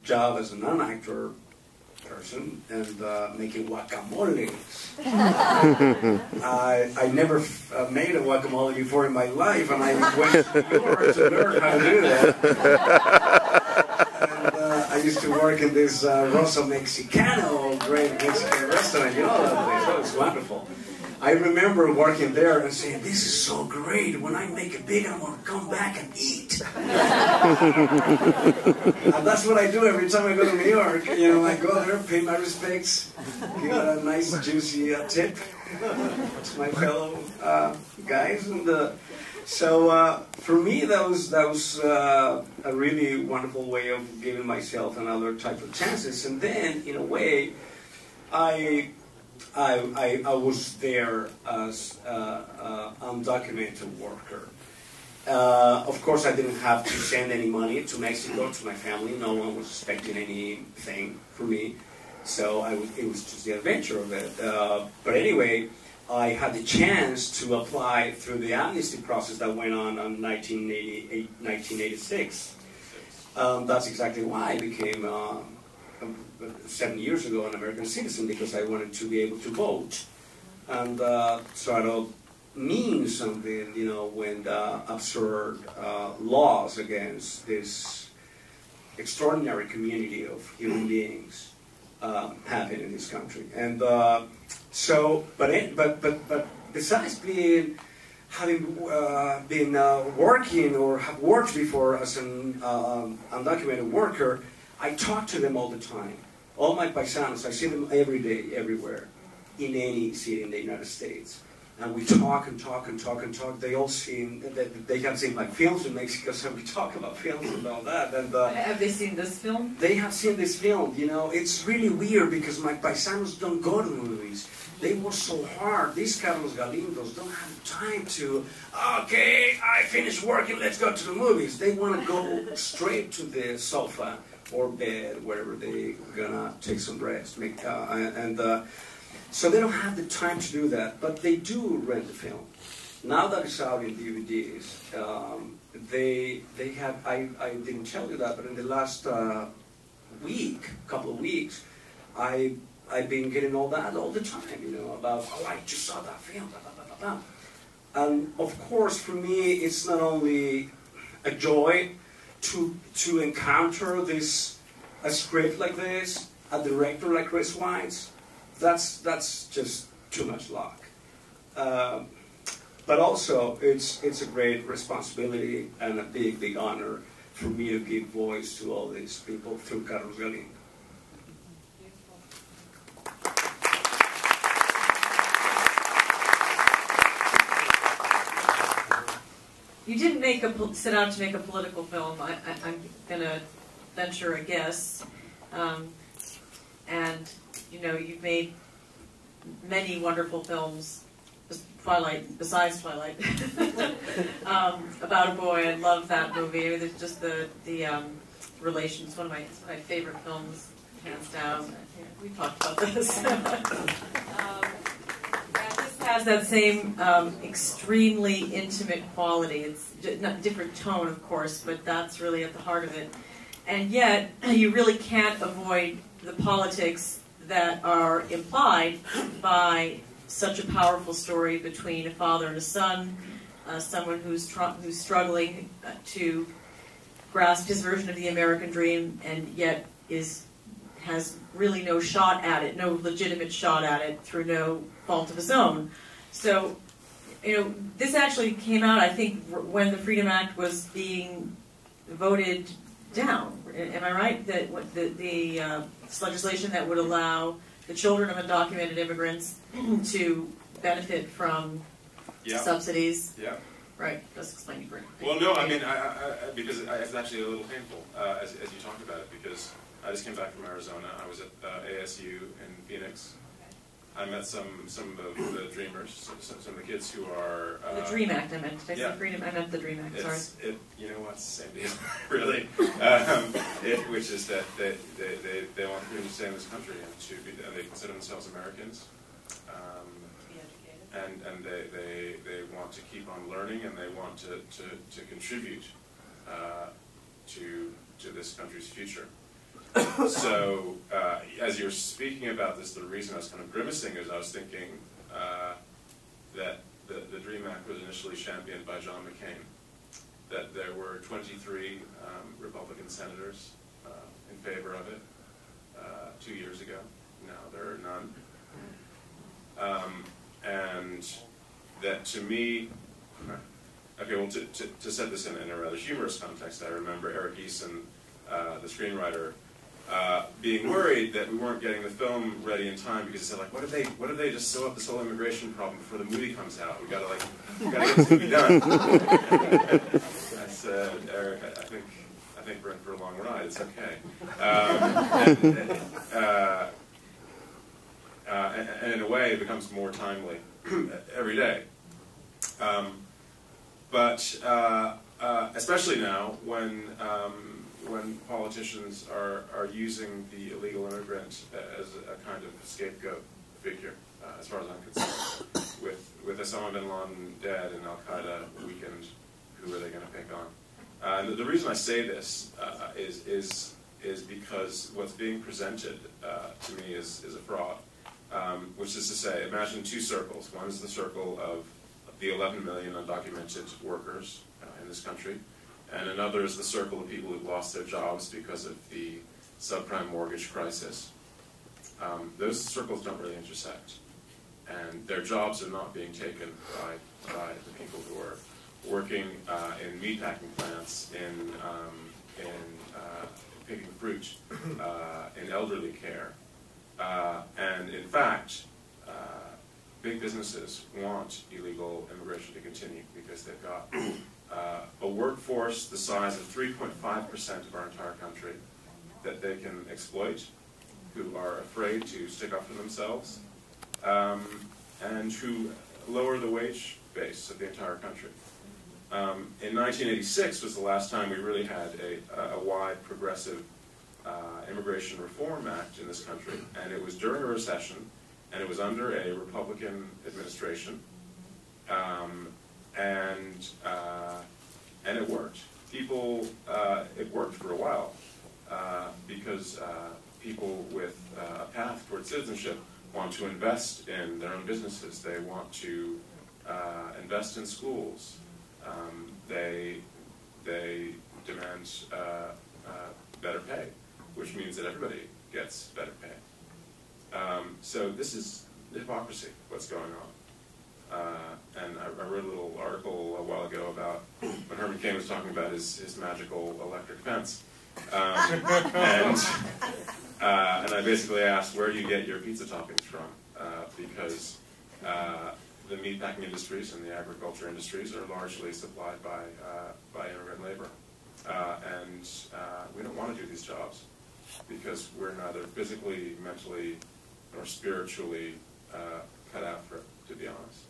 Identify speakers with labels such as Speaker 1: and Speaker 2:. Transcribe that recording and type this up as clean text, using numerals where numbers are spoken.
Speaker 1: job as a non-actor person and making guacamoles. I never made a guacamole before in my life, and I went to New York to learn how to do that. And I used to work in this Rosa Mexicano, great Mexican restaurant, you know that place. That was wonderful. I remember working there and saying, this is so great. When I make it big, I'm going to come back and eat. And that's what I do every time I go to New York. You know, I go there, pay my respects, give a nice, juicy tip to my fellow guys. And so for me, that was a really wonderful way of giving myself another type of chances. And then, in a way, I was there as undocumented worker. Of course, I didn't have to send any money to Mexico to my family. No one was expecting anything from me, so it was just the adventure of it. But anyway, I had the chance to apply through the amnesty process that went on in 1986. That's exactly why I became 7 years ago an American citizen, because I wanted to be able to vote and try to mean something, you know, when absurd laws against this extraordinary community of human beings happen in this country. And so, but besides having been working or have worked before as an undocumented worker, I talk to them all the time. All my paisanos, I see them every day, everywhere, in any city in the United States. And we talk and talk and talk and talk. They all seen, they have seen my films in Mexico, so we talk about films and all that. And
Speaker 2: have they seen this film?
Speaker 1: They have seen this film, you know. It's really weird because my paisanos don't go to movies. They work so hard. These Carlos Galindos don't have time to, okay, I finished working, let's go to the movies. They want to go straight to the sofa or bed, wherever they're gonna take some rest. So they don't have the time to do that, but they do rent the film. Now that it's out in DVDs, they have, I didn't tell you that, but in the last couple of weeks, I've been getting all that all the time, you know, about, oh, I just saw that film, blah, blah, blah, blah, blah. And of course, for me, it's not only a joy to encounter a script like this, a director like Chris Weitz. That's just too much luck. But also, it's a great responsibility and a big, big honor for me to give voice to all these people through Carlos Galindo.
Speaker 2: You didn't set out to make a political film. I'm going to venture a guess. And, you know, you've made many wonderful films, besides Twilight, about a boy. I love that movie. I mean, there's just the relations. One of my favorite films, hands down. We talked about this. Has that same extremely intimate quality. It's not different tone, of course, but that's really at the heart of it. And yet, you really can't avoid the politics that are implied by such a powerful story between a father and a son, someone who's struggling to grasp his version of the American dream, and yet has really no shot at it, no legitimate shot at it through no fault of his own. So, you know, this actually came out, I think, when the Freedom Act was being voted down. Am I right? That the legislation that would allow the children of undocumented immigrants to benefit from subsidies. Yeah. Right. Let's explain it.
Speaker 3: Well, no, I mean, because it's actually a little painful as you talked about it, because I just came back from Arizona. I was at ASU in Phoenix. I met some of the dreamers, some of the kids who are...
Speaker 2: the Dream Act, I meant. Did I say Freedom? I meant the Dream Act, sorry.
Speaker 3: You know what, it's the same deal, really. Which is that they want freedom to stay in this country and they consider themselves Americans. And they want to keep on learning, and they want to contribute to this country's future. So, as you're speaking about this, the reason I was kind of grimacing is I was thinking that the DREAM Act was initially championed by John McCain, that there were 23 Republican senators in favor of it 2 years ago. Now there are none. And that to me, okay, well, to set this in a rather humorous context, I remember Eric Eason, the screenwriter, being worried that we weren't getting the film ready in time because he said, like, what if they just sew up this whole immigration problem before the movie comes out? We gotta get this movie done. I said, Eric, I think we're in for a long ride. It's okay. And in a way, it becomes more timely every day. But especially now, when politicians are using the illegal immigrant as a kind of scapegoat figure, as far as I'm concerned, with Osama bin Laden dead and Al-Qaeda weakened, who are they going to pick on? And the reason I say this is because what's being presented to me is a fraud, which is to say, imagine two circles. One is the circle of the 11 million undocumented workers in this country, and another is the circle of people who've lost their jobs because of the subprime mortgage crisis. Those circles don't really intersect, and their jobs are not being taken by the people who are working in meatpacking plants, in picking fruit, in elderly care, and in fact, big businesses want illegal immigration to continue because they've got a workforce the size of 3.5% of our entire country that they can exploit, who are afraid to stick up for themselves, and who lower the wage base of the entire country. In 1986 was the last time we really had a wide progressive immigration reform act in this country, and it was during a recession, and it was under a Republican administration, and it worked. It worked for a while because people with a path towards citizenship want to invest in their own businesses. They want to invest in schools. They demand better pay, which means that everybody gets better pay. So this is hypocrisy, what's going on. And I wrote a little article a while ago about when Herman Cain was talking about his magical electric fence. And I basically asked, where do you get your pizza toppings from? Because the meatpacking industries and the agriculture industries are largely supplied by immigrant labor. And we don't want to do these jobs because we're neither physically, mentally, nor spiritually cut out for it, to be honest.